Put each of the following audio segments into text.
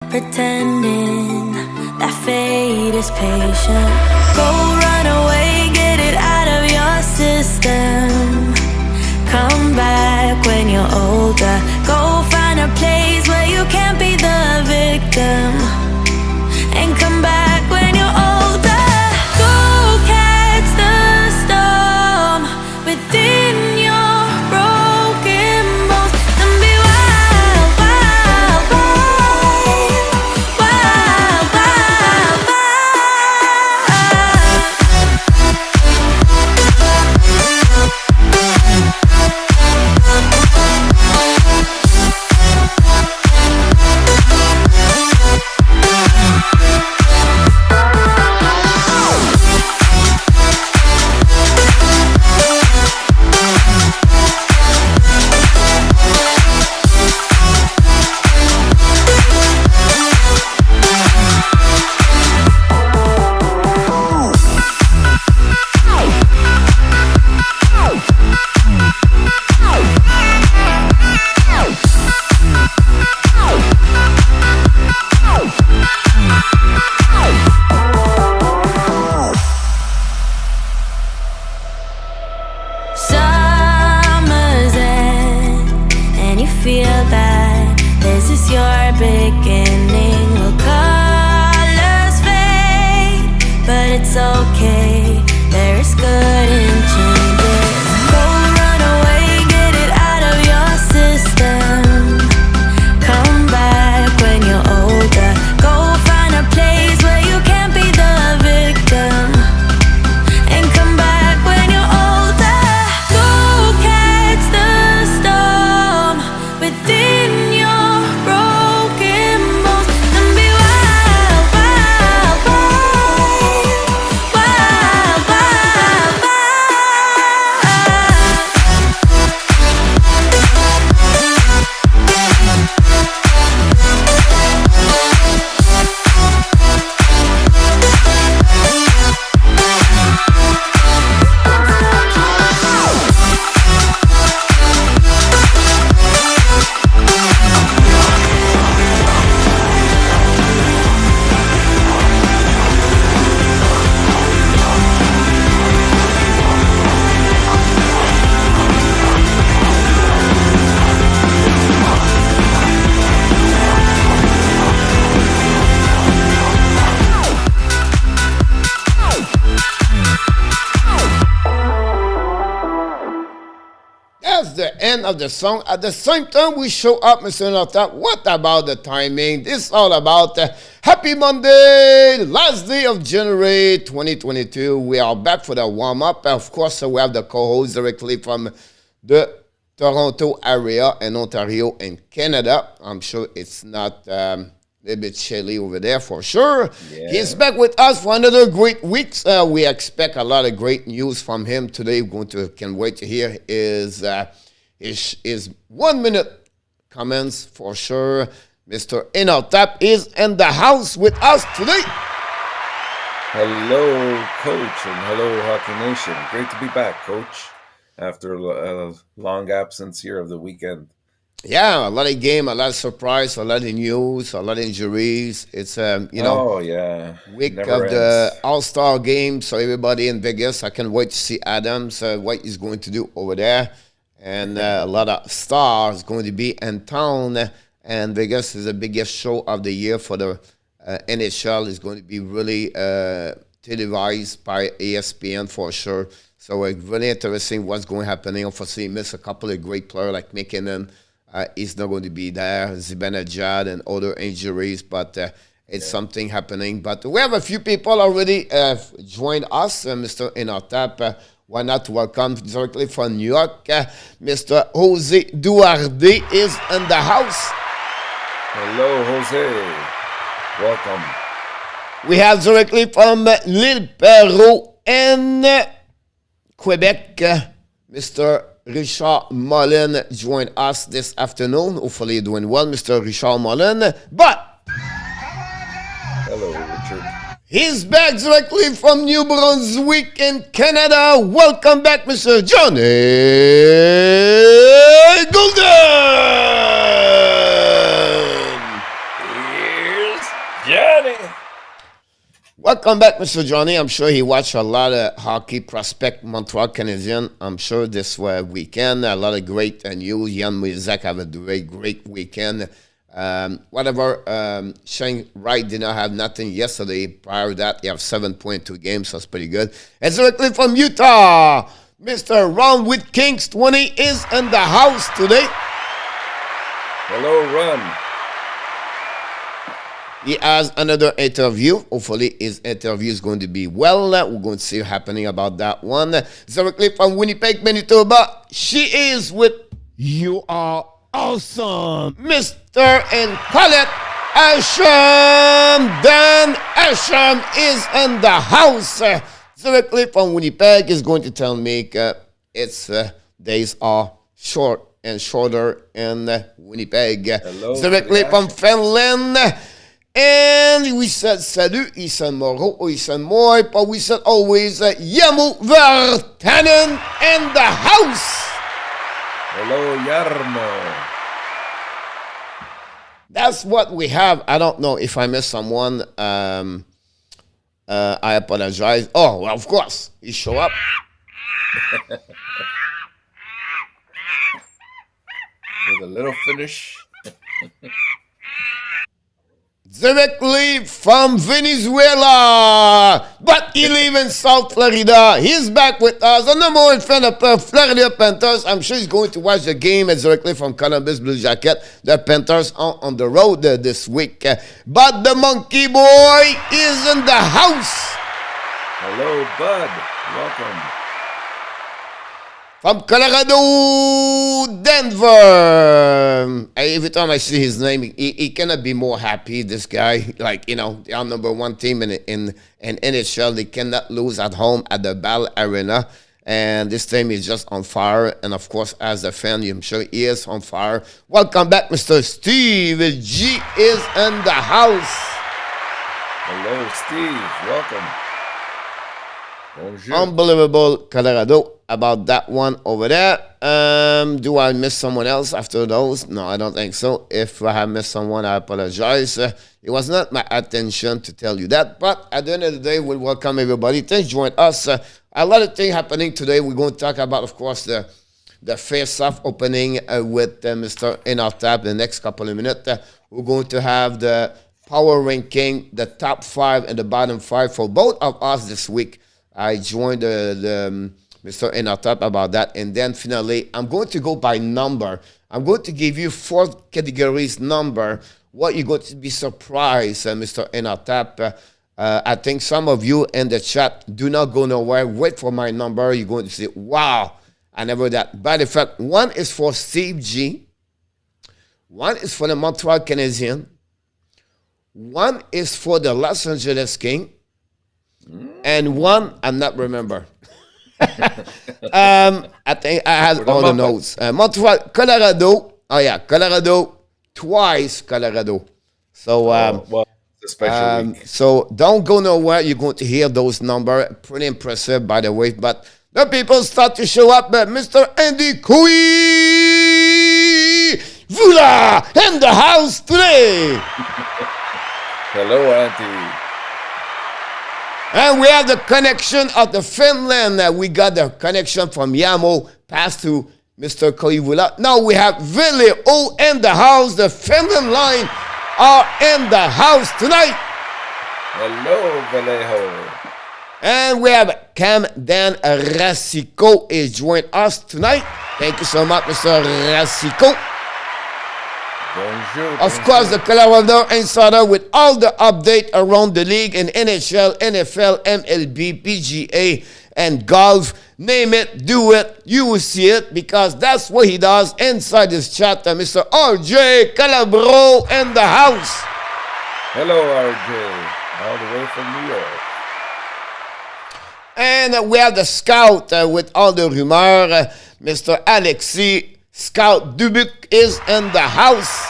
pretending that fate is patient. Go run away, get it out of your system. Come back when you're older. Go find a place where you can't be the victim. And come back when you're older. Go catch the storm within your broken bones. And be wild, wild, wild, wild, wild, wild. Summer's end, and you feel that this is your beginning. Will colors fade, but it's okay. There is good in changes. Go run away, get it out of your system. Come back when you're older. Go find a place where you can't be the victim. And come back when you're older. Go catch the storm within your broken bones. And be wild, wild, wild, wild, wild, wild. That's the end of the song. At the same time, we show up, Mr. ENORTAP. What about the timing? This is all about Happy Monday, last day of January 2022. We are back for the warm-up. Of course, we have the co-host directly from the Toronto area in Ontario in Canada. I'm sure it's not a little bit chilly over there for sure. Yeah. He's back with us for another great week. We expect a lot of great news from him today. Can't wait to hear his 1 minute comments for sure. Mr. ENORTAP is in the house with us today. Hello, Coach, and hello, Hockey Nation. Great to be back, Coach, after a long absence here of the weekend. Yeah, a lot of game, a lot of surprise, a lot of news, a lot of injuries. It's Oh, yeah. week Never of the ends. All-Star game. So everybody in Vegas, I can't wait to see Adams, what he's going to do over there. And a lot of stars going to be in town. And Vegas is the biggest show of the year for the NHL. It's going to be really televised by ESPN for sure. So it's really interesting what's going to happen. Unfortunately, miss a couple of great players like McKinnon. He's not going to be there. Zibanejad and other injuries, but it's something happening. But we have a few people already joined us, Mr. ENORTAP. Why not welcome directly from New York, Mr. Jose Duarte is in the house. Hello, Jose. Welcome. We have directly from L'Île Perrot in Quebec, Mr. Richard Mullen joined us this afternoon. Hopefully you're doing well, Mr. Richard Mullen. But Hello, Richard. he's back directly from New Brunswick in Canada. Welcome back, Mr. Johnny Golden. Johnny. Welcome back, Mr. Johnny. I'm sure he watched a lot of hockey prospect Montreal Canadiens. I'm sure this weekend, a lot of great news. Jan Mizek have a great weekend. Shane Wright did not have nothing yesterday. Prior to that, he have 7.2 games, so that's pretty good. And directly from Utah, Mr. Ron with Kings 20 is in the house today. Hello, Ron. He has another interview. Hopefully, his interview is going to be well. We're going to see happening about that one. Directly from Winnipeg, Manitoba, she is with You Are Awesome, Mr. and Colette Asham. Dan Asham is in the house. Directly from Winnipeg is going to tell me its days are short and shorter in Winnipeg. Hello, Directly from Finland. And we said salut, he said moro, he said moi, but we said always Yamo Vertanen in the house. Hello, Yarmo. That's what we have. I don't know if I missed someone. I apologize. Oh, well, of course, he show up. With a little finish. Directly from Venezuela, but he lives in South Florida. He's back with us. And number one fan of Florida Panthers. I'm sure he's going to watch the game directly from Columbus Blue Jacket. The Panthers are on the road this week. But the Monkey Boy is in the house. Hello, Bud. Welcome. From Colorado, Denver. Every time I see his name, he cannot be more happy. This guy, like, you know, they are number one team in NHL. They cannot lose at home at the Ball Arena. And this team is just on fire. And of course, as a fan, I'm sure he is on fire. Welcome back, Mr. Steve G is in the house. Hello, Steve. Welcome. Bonjour. Unbelievable, Colorado, about that one over there. Do I miss someone else after those? No, I don't think so. If I have missed someone, I apologize. It was not my intention to tell you that. But at the end of the day, we'll welcome everybody. Thanks for joining us. A lot of things happening today. We're going to talk about, of course, the face-off opening with Mr. ENORTAP the next couple of minutes. We're going to have the power ranking, the top 5 and the bottom 5 for both of us this week. I joined the Mr. ENORTAP about that. And then finally, I'm going to go by number. I'm going to give you 4 categories number. What you're going to be surprised, Mr. ENORTAP. I think some of you in the chat do not go nowhere. Wait for my number. You're going to say, wow, I never that. By the fact, 1 is for Steve G. 1 is for the Montreal Canadiens. 1 is for the Los Angeles Kings. And 1, I'm not remember. I think I had all the notes. Montreal, Colorado. Oh yeah, Colorado. Twice Colorado. So well, it's a special week. So don't go nowhere. You're going to hear those numbers. Pretty impressive, by the way. But the people start to show up. Mr. Andy Kui Vula in the house today. Hello, Auntie. And we have the connection of the Finland. We got the connection from Yamo, passed to Mr. Koivula. Now we have Ville O in the house. The Finland line are in the house tonight. Hello, Vallejo. And we have Cam Dan Rasico is joining us tonight. Thank you so much, Mr. Rasico. Bonjour. Of course, the Colorado Insider with all the update around the league in NHL, NFL, MLB, PGA, and golf. Name it, do it, you will see it, because that's what he does inside this chat. Mr. RJ Calabro in the house. Hello, RJ. All the way from New York. And we have the scout with all the rumors. Mr. Alexis Scout Dubuc is in the house.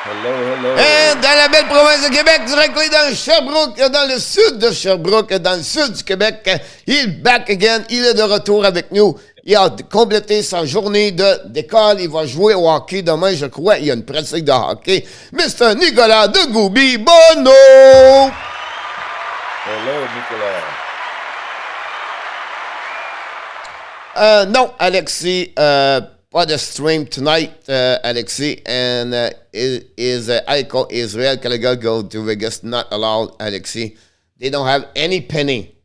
Hello, hello. Et dans la belle province de Québec, directement dans Sherbrooke, dans le sud de Sherbrooke, dans le sud du Québec, il est back again, il est de retour avec nous. Il a complété sa journée d'école. Il va jouer au hockey demain, je crois. Il y a une pratique de hockey. Mr. Nicolas de Goubi Bono. Hello, Nicolas. No, Alexis, pas de stream tonight, Alexis. And is Aiko Israel Calgary go to Vegas not allowed, Alexis? They don't have any penny.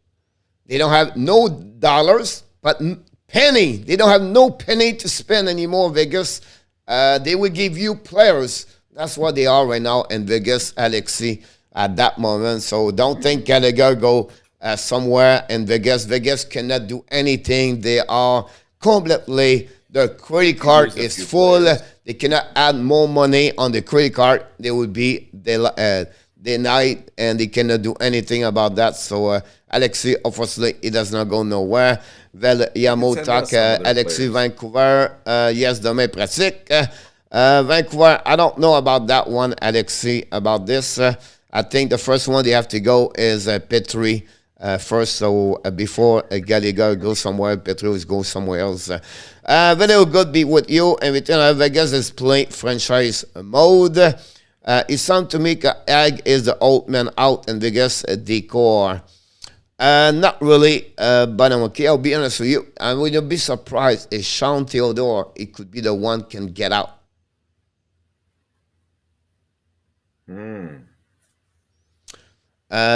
They don't have no dollars, but penny. They don't have no penny to spend anymore, Vegas. They will give you players. That's what they are right now in Vegas, Alexis, at that moment. So don't think Gallagher go somewhere in Vegas. Vegas cannot do anything. They are completely, the credit card is full. Players. They cannot add more money on the credit card. They will be denied, and they cannot do anything about that. So Alexis, obviously, it does not go nowhere. Yamotak, Alexis, Vancouver, yes, demain pratique. Vancouver, I don't know about that one, Alexis, about this. I think the first one they have to go is Petrie first. So before Gallagher goes somewhere, Petrie is going somewhere else. Very good be with you. And return Vegas is playing franchise mode. It sounds to me Ag is the old man out in Vegas decor. Not really, but I'm okay. I'll be honest with you. I wouldn't be surprised if Sean Theodore, it could be the one can get out.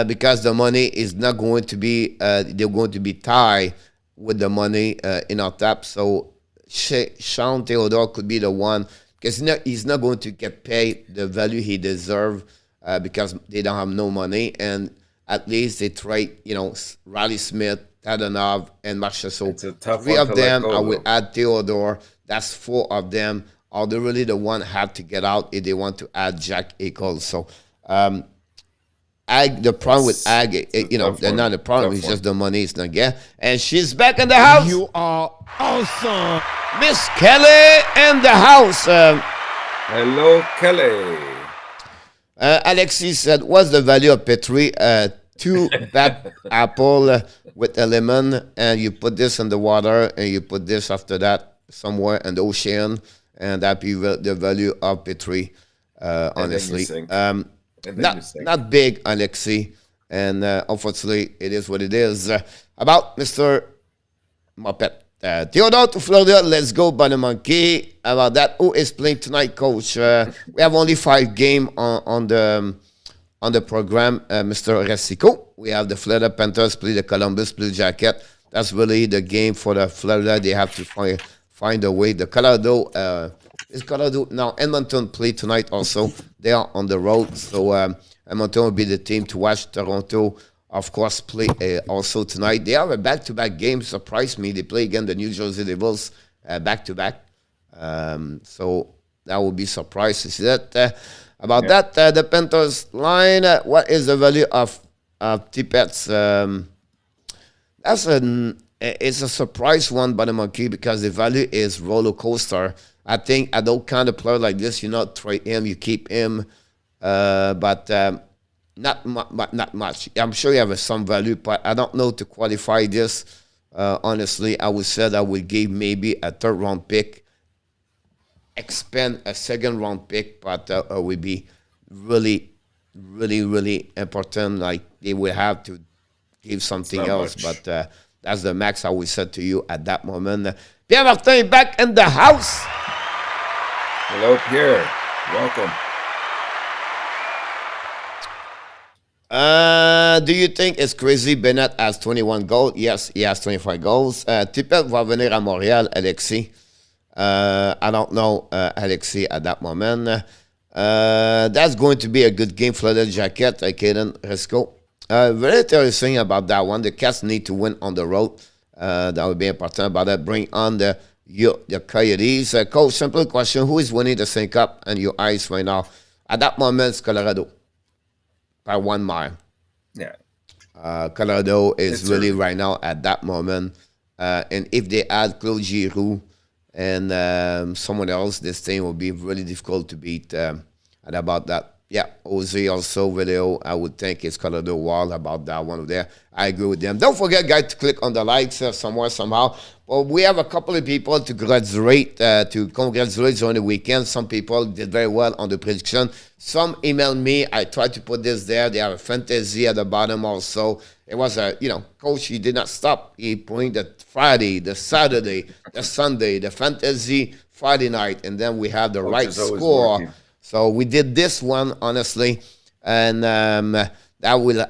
Because the money is not going to be, they're going to be tied with the money in our tap. So Sean Theodore could be the one, because he's not going to get paid the value he deserves because they don't have no money. And at least they trade, Riley Smith, Tadanov, and Marshall. So three of them, I will add Theodore. That's four of them. Are they really the one have to get out if they want to add Jack Eichel? So Ag, the problem with Ag, they're not the problem. It's just the money is not get. And she's back in the house. You are awesome. Miss Kelly in the house. Hello, Kelly. Alexis said, what's the value of Petrie? 2 bad apple with a lemon, and you put this in the water, and you put this after that somewhere in the ocean, and that be the value of Petrie, honestly. Not big, Alexi, and unfortunately, it is what it is. About Mr. Muppet. Theodore to Florida, let's go, Bunny Monkey. About that, who is playing tonight, Coach? We have only 5 games on the program, Mr. Resico. We have the Florida Panthers play the Columbus Blue Jacket. That's really the game for the Florida. They have to find a way. The Colorado now Edmonton play tonight also. They are on the road, so Edmonton will be the team to watch. Toronto, of course, play also tonight. They have a back-to-back game. Surprised me. They play again the New Jersey Devils back-to-back. So that will be surprised to see that. About that, the Panthers line, what is the value of Tippets? It's a surprise one by the Monkey because the value is roller coaster. I think I don't kind of player like this, you not trade him, you keep him, but not much. I'm sure you have some value, but I don't know to qualify this. Honestly, I would say I would give maybe a 3rd round pick, expend a 2nd round pick, but it would be really, really, really important. Like they would have to give something else, much. But that's the max I would say to you at that moment. Pierre Martin back in the house. Hello, Pierre. Welcome. Do you think it's crazy Bennett has 21 goals? Yes, he has 25 goals. Tippett va venir à Montréal, Alexis. I don't know, Alexis, at that moment. That's going to be a good game for the Jacket, Kaden Resco. Very interesting about that one. The Cats need to win on the road. That would be important about that. Bring on the Coyotes. Coach, simple question. Who is winning the St. Cup and your eyes right now? At that moment, it's Colorado. By 1 mile. Yeah. Colorado is really right now at that moment. And if they add Claude Giroux and someone else, this thing will be really difficult to beat. And about that, Yeah, Jose also video. I would think it's color the wall about that one over there. I agree with them. Don't forget, guys, to click on the likes somewhere, somehow. Well, we have a couple of people to congratulate during the weekend. Some people did very well on the prediction. Some emailed me. I tried to put this there. They have a fantasy at the bottom also. It was Coach, he did not stop. He put the Friday, the Saturday, the Sunday, the fantasy Friday night, and then we have the right score. Working. So we did this one, honestly, and that will,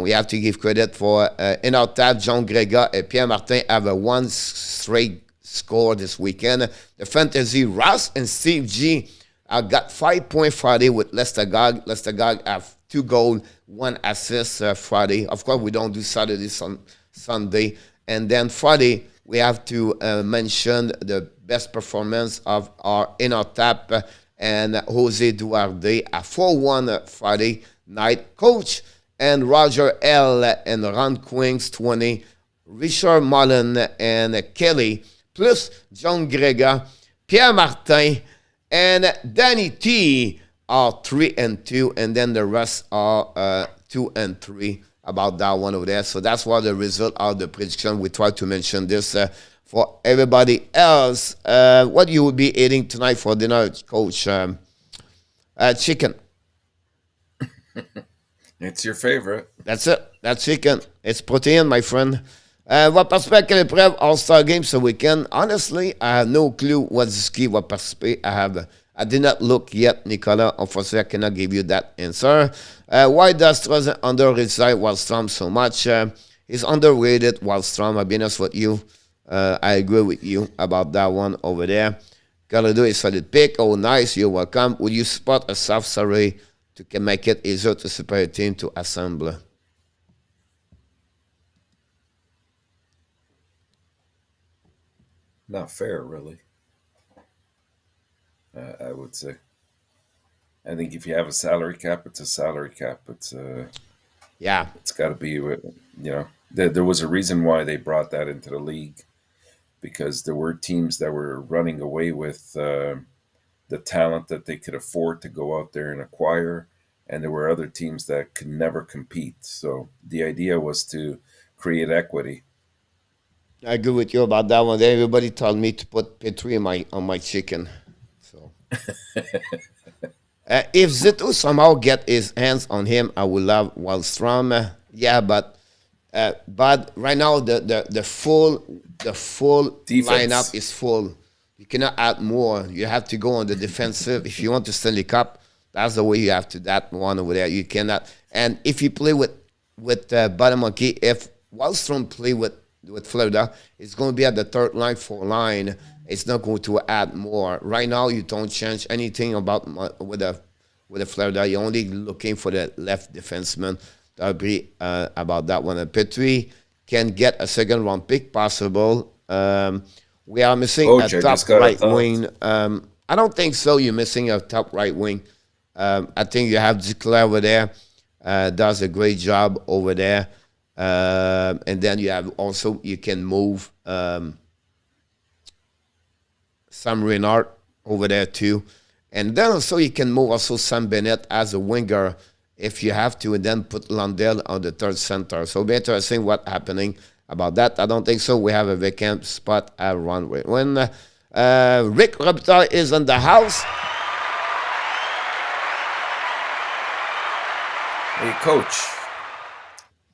we have to give credit for ENORTAP, John Grega, and Pierre Martin have a one straight score this weekend. The fantasy, Ross and Steve G got 5 point Friday with Lester Gog. Lester Gog have 2 goals, 1 assist Friday. Of course, we don't do Saturday, Sunday. And then Friday, we have to mention the best performance of our ENORTAP and Jose Duarte at 4-1 Friday night. Coach and Roger L. and Ron Quings 20, Richard Mullen and Kelly, plus John Grega, Pierre Martin, and Danny T are 3-2, and then the rest are 2-3 about that one over there. So that's what the result of the prediction. We try to mention this for everybody else. What you will be eating tonight for dinner, Coach? Chicken. It's your favorite. That's it. That's chicken. It's protein, my friend. Va participer à quelle épreuve All-Star Game ce weekend? Honestly, I have no clue what ski va participer. I did not look yet, Nicolas. Unfortunately, I cannot give you that answer. Why does Strozen underrated Wallstrom so much? He's underrated Wallstrom. I'll be honest with you. I agree with you about that one over there. Colorado is solid pick. Oh, nice. You're welcome. Would you spot a South Surrey to make it easier to super team to assemble? Not fair, really. I would say. I think if you have a salary cap, it's a salary cap. It's It's got to be. There was a reason why they brought that into the league, because there were teams that were running away with the talent that they could afford to go out there and acquire, and there were other teams that could never compete. So the idea was to create equity. I agree with you about that one. Everybody told me to put Petri on my chicken. So if Zito somehow get his hands on him, I would love Wallstrom. But right now the full defense lineup is full. You cannot add more. You have to go on the defensive. If you want to Stanley Cup, that's the way you have to. That one over there, you cannot. And if you play with Bottom Monkey, if Wallstrom play with Florida, it's going to be at the third line, fourth line. It's not going to add more. Right now, you don't change anything about with the Florida. You're only looking for the left defenseman. That'll be about that one. And Petri can get a second round pick possible. We are missing a top right wing. I don't think so. You're missing a top right wing. I think you have Duclair over there. Does a great job over there. And then you have also, you can move Sam Reinhart over there too. And then also you can move also Sam Bennett as a winger if you have to, and then put Lundell on the third center. So it'll be interesting what's happening about that. I don't think so. We have a vacant spot at runway. When Rick Robitaille is in the house. Hey, Coach.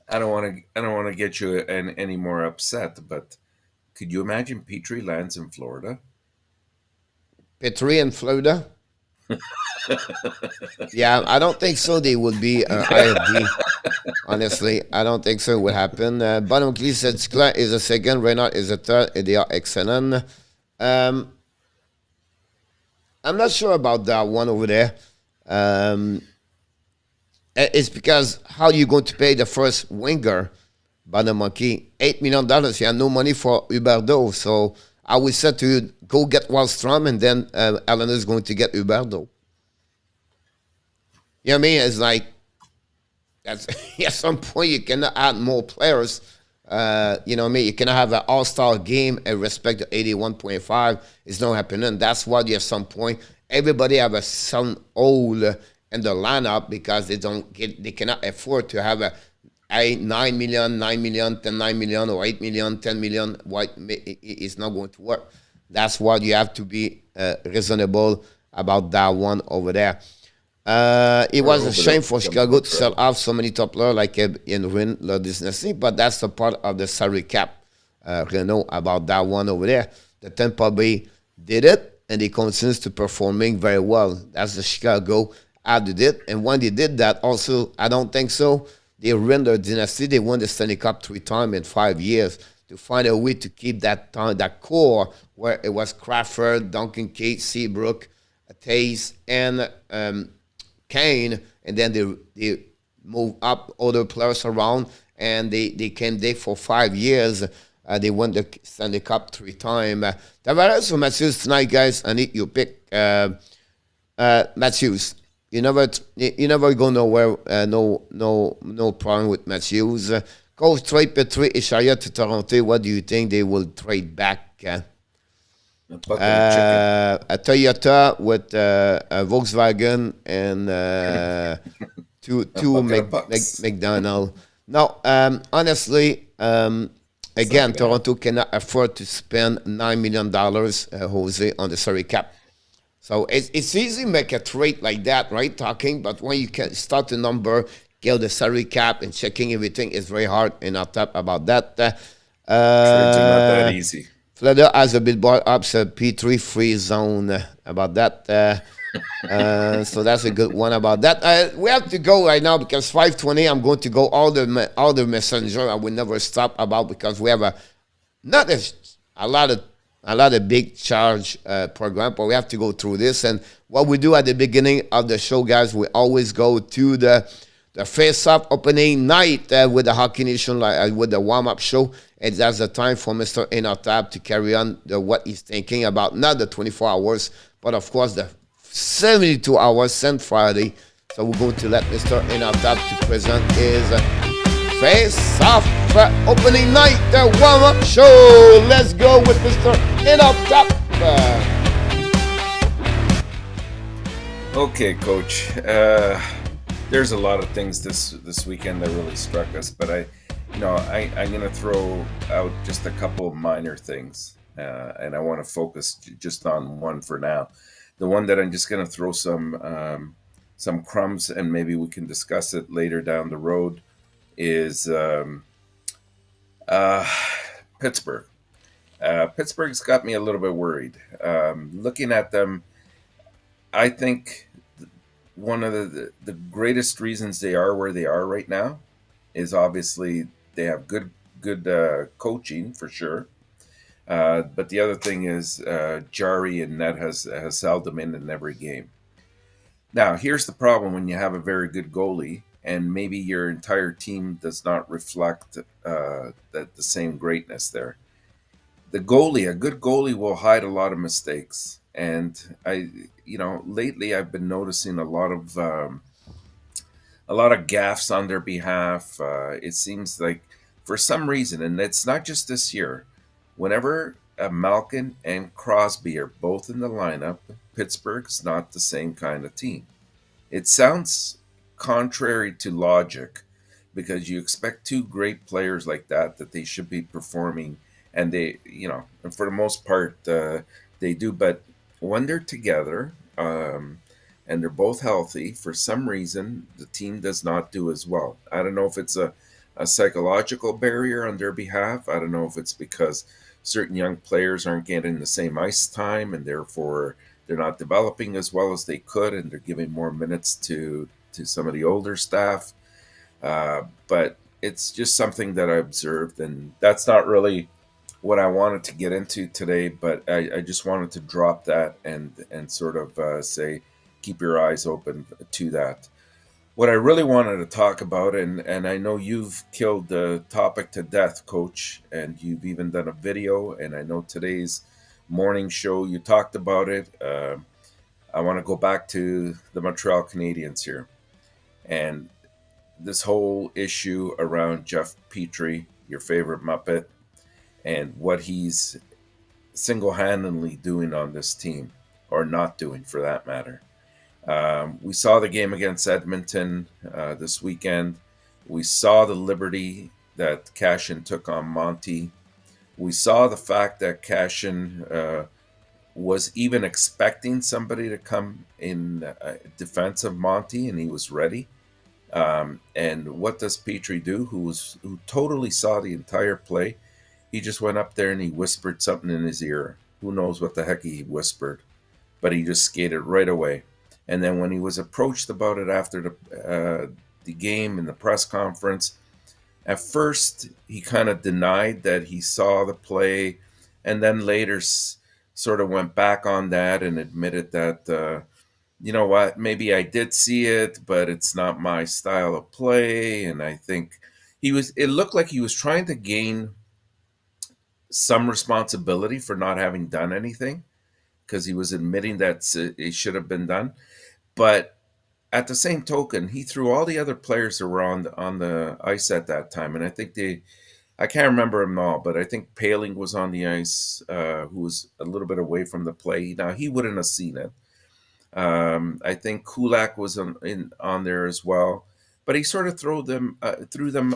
I don't want to get you any more upset, but could you imagine Petrie lands in Florida? Petrie in Florida? Yeah, I don't think so. They would be IFD. Honestly, I don't think so. It would happen. Bottom Clee said Sklar is a second, Reynard is a third, and they are excellent. I'm not sure about that one over there. It's because how you going to pay the first winger, Bottom Monkey? $8 million. You have no money for Huberdeau. So I would say to you, go get Wallstrom, and then Allen is going to get Huberdeau. You know what I mean? It's like, at some point, you cannot add more players. You know what I mean? You cannot have an all-star game and respect to 81.5. It's not happening. That's why at some point, everybody have a son old, in the lineup because they cannot afford to have a 9 million, 9 million, 10, 9 million, or 8 million, 10 million. It's not going to work. That's why you have to be reasonable about that one over there. It was a shame for Chicago to sell off so many top players like in Le Disney, but that's a part of the salary cap. Renault about that one over there. The Tampa Bay did it, and they continue to performing very well. That's the Chicago added it, and when they did that, also I don't think so. They ruined their dynasty. They won the Stanley Cup 3 times in 5 years to find a way to keep that core where it was Crawford, Duncan Keith, Seabrook, Taze, and Kane, and then they moved up other players around, and they came there for 5 years. They won the Stanley Cup 3 times. Tavares or Matthews tonight, guys. I need you pick Matthews. You never go nowhere. No problem with Matthews. Coach, trade Petrie Ishaya to Toronto. What do you think they will trade back? A Toyota with a Volkswagen and two McDonald. No, honestly, again, Toronto cannot afford to spend $9 million, Jose, on the salary cap. So it's easy to make a trade like that, right? But when you can start the number, get the salary cap, and checking everything is very hard. And I'll talk about that. Trades are not that easy. Florida has a billboard up, so P3 free zone about that. So that's a good one about that. We have to go right now because 5:20. I'm going to go all the messenger. I will never stop about because we have a lot of big charge program, but we have to go through this. And what we do at the beginning of the show, guys, we always go to the face-off opening night with the Hockey Nation, with the warm-up show. And that's the time for Mr. ENORTAP to carry on what he's thinking about, not the 24 hours, but of course the 72 hours since Friday. So we're going to let Mr. ENORTAP to present his face-off opening night warm-up show. Let's go with Mr. ENORTAP. Okay, Coach. There's a lot of things this weekend that really struck us, but I'm going to throw out just a couple of minor things, and I want to focus just on one for now. The one that I'm just going to throw some crumbs, and maybe we can discuss it later down the road, is Pittsburgh. Pittsburgh's got me a little bit worried. Looking at them, I think one of the greatest reasons they are where they are right now is obviously they have good coaching for sure. But the other thing is Jari and Net has held them in every game. Now, here's the problem when you have a very good goalie and maybe your entire team does not reflect the same greatness there. A good goalie will hide a lot of mistakes. And lately I've been noticing a lot of gaffes on their behalf. It seems like for some reason, and it's not just this year, whenever Malkin and Crosby are both in the lineup, Pittsburgh's not the same kind of team. It sounds contrary to logic because you expect two great players like that they should be performing, and they, and for the most part, they do. But when they're together and they're both healthy, for some reason, the team does not do as well. I don't know if it's a psychological barrier on their behalf. I don't know if it's because certain young players aren't getting the same ice time and therefore they're not developing as well as they could, and they're giving more minutes to some of the older staff. But it's just something that I observed, and that's not really what I wanted to get into today, but I just wanted to drop that and sort of say, keep your eyes open to that. What I really wanted to talk about, and I know you've killed the topic to death, Coach, and you've even done a video, and I know today's morning show you talked about it. I want to go back to the Montreal Canadiens here. And this whole issue around Jeff Petrie, your favorite Muppet, and what he's single-handedly doing on this team, or not doing for that matter. We saw the game against Edmonton this weekend. We saw the liberty that Cashin took on Monty. We saw the fact that Cashin was even expecting somebody to come in defense of Monty, and he was ready. And what does Petrie do? Who totally saw the entire play? He just went up there and he whispered something in his ear. Who knows what the heck he whispered? But he just skated right away. And then when he was approached about it after the game in the press conference, at first he kind of denied that he saw the play, and then later sort of went back on that and admitted that you know what, maybe I did see it, but it's not my style of play. And I think it looked like he was trying to gain some responsibility for not having done anything, because he was admitting that it should have been done. But at the same token, he threw all the other players that were on the ice at that time. And I think I can't remember them all, but I think Paling was on the ice, who was a little bit away from the play. Now, he wouldn't have seen it. I think Kulak was on there as well, but he sort of threw them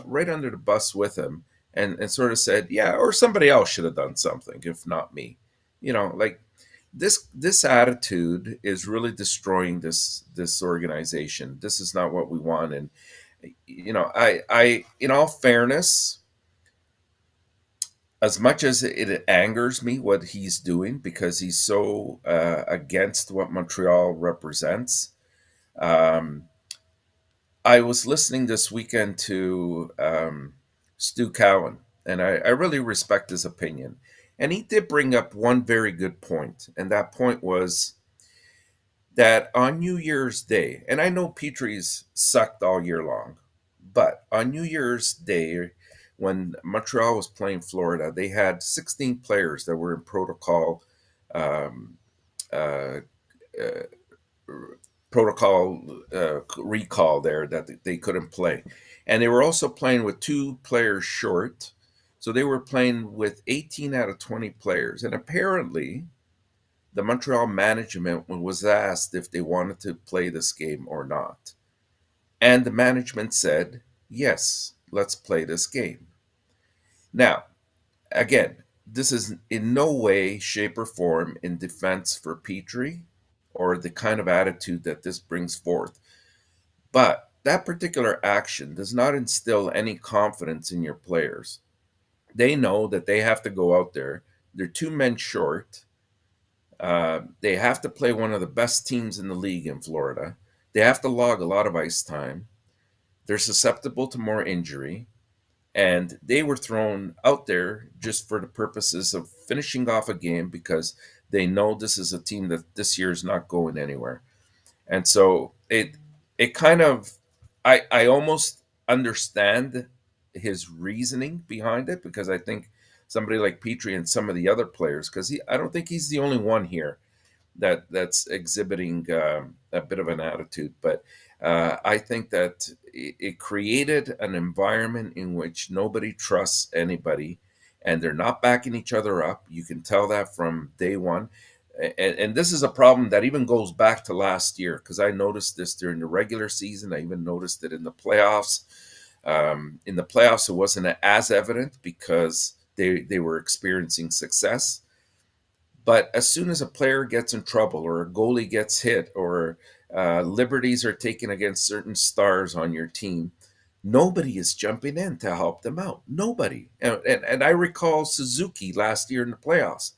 right under the bus with him, and sort of said, "Yeah, or somebody else should have done something, if not me." Like this attitude is really destroying this organization. This is not what we want, and I in all fairness, as much as it angers me what he's doing, because he's so against what Montreal represents. I was listening this weekend to Stu Cowan, and I really respect his opinion. And he did bring up one very good point, and that point was that on New Year's Day, and I know Petrie's sucked all year long, but on New Year's Day, when Montreal was playing Florida, they had 16 players that were in protocol um, uh, recall there, that they couldn't play, and they were also playing with 2 players short, so they were playing with 18 out of 20 players. And apparently, the Montreal management was asked if they wanted to play this game or not, and the management said, "Yes, let's play this game." Now, again, this is in no way, shape, or form in defense for Petrie or the kind of attitude that this brings forth. But that particular action does not instill any confidence in your players. They know that they have to go out there. They're 2 men short. They have to play one of the best teams in the league in Florida. They have to log a lot of ice time. They're susceptible to more injury. And they were thrown out there just for the purposes of finishing off a game, because they know this is a team that this year is not going anywhere. And so it kind of, I almost understand his reasoning behind it, because I think somebody like Petrie and some of the other players, because I don't think he's the only one here that's exhibiting a bit of an attitude. But I think that it created an environment in which nobody trusts anybody, and they're not backing each other up. You can tell that from day one. And this is a problem that even goes back to last year, because I noticed this during the regular season. I even noticed it in the playoffs. In the playoffs, it wasn't as evident because they were experiencing success. But as soon as a player gets in trouble, or a goalie gets hit, or liberties are taken against certain stars on your team, nobody is jumping in to help them out. Nobody. And I recall Suzuki last year in the playoffs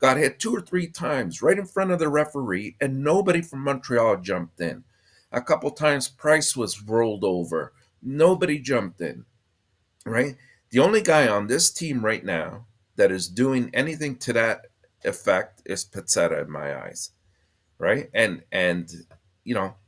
got hit 2 or 3 times right in front of the referee, and nobody from Montreal jumped in. A couple times Price was rolled over. Nobody jumped in, right? The only guy on this team right now that is doing anything to that effect is Pezzetta in my eyes, right? And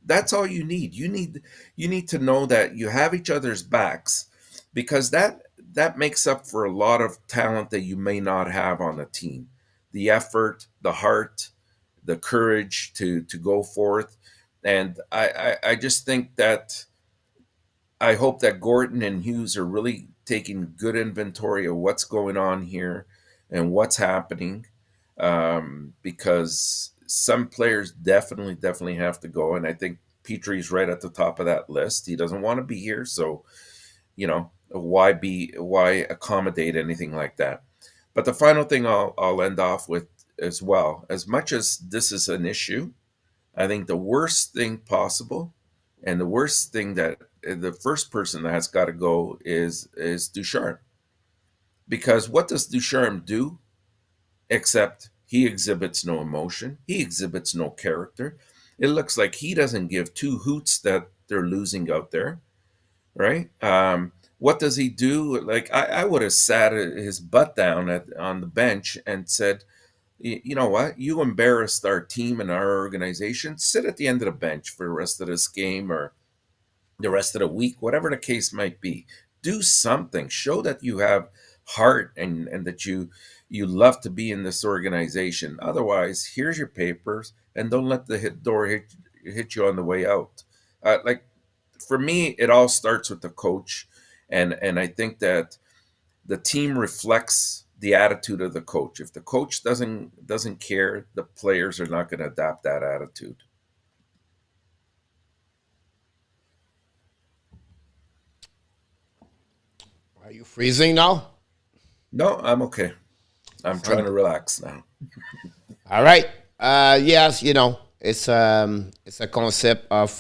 that's all you need. You need to know that you have each other's backs, because that makes up for a lot of talent that you may not have on the team. The effort, the heart, the courage to go forth. And I just think that I hope that Gordon and Hughes are really taking good inventory of what's going on here and what's happening, because some players definitely have to go, and I think Petry's right at the top of that list. He doesn't want to be here, so why accommodate anything like that? But the final thing I'll end off with as well, as much as this is an issue, I think the worst thing possible, and the worst thing that the first person that has got to go is Ducharme, because what does Ducharme do? Except he exhibits no emotion. He exhibits no character. It looks like he doesn't give two hoots that they're losing out there, right? What does he do? Like, I would have sat his butt down on the bench and said, you know what? You embarrassed our team and our organization. Sit at the end of the bench for the rest of this game or the rest of the week, whatever the case might be. Do something. Show that you have heart and that you love to be in this organization. Otherwise, here's your papers, and don't let the door hit you on the way out. Like, for me, it all starts with the coach, and I think that the team reflects the attitude of the coach. If the coach doesn't care, the players are not going to adapt that attitude. Are you freezing now? No, I'm okay. I'm trying to relax now. All right. Yes, it's a concept of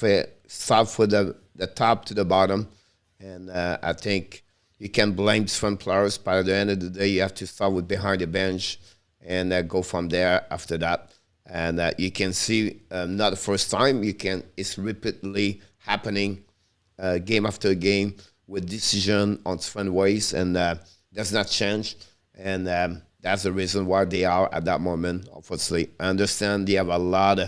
start from the top to the bottom, and I think you can blame different players, but at the end of the day, you have to start with behind the bench and go from there after that. And you can see not the first time, it's repeatedly happening game after game with decision on different ways, and does not change. And that's the reason why they are at that moment, obviously. I understand they have a lot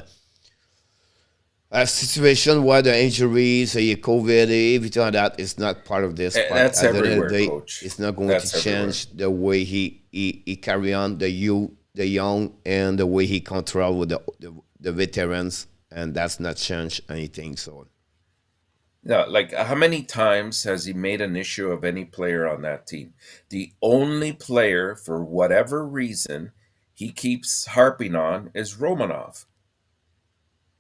of situation where the injuries, COVID, everything like that is not part of this. But that's at the everywhere, end of the day, Coach. It's not going to change the way he carry on the young, and the way he control with the veterans, and that's not change anything. So, no, like, how many times has he made an issue of any player on that team? The only player, for whatever reason, he keeps harping on is Romanov.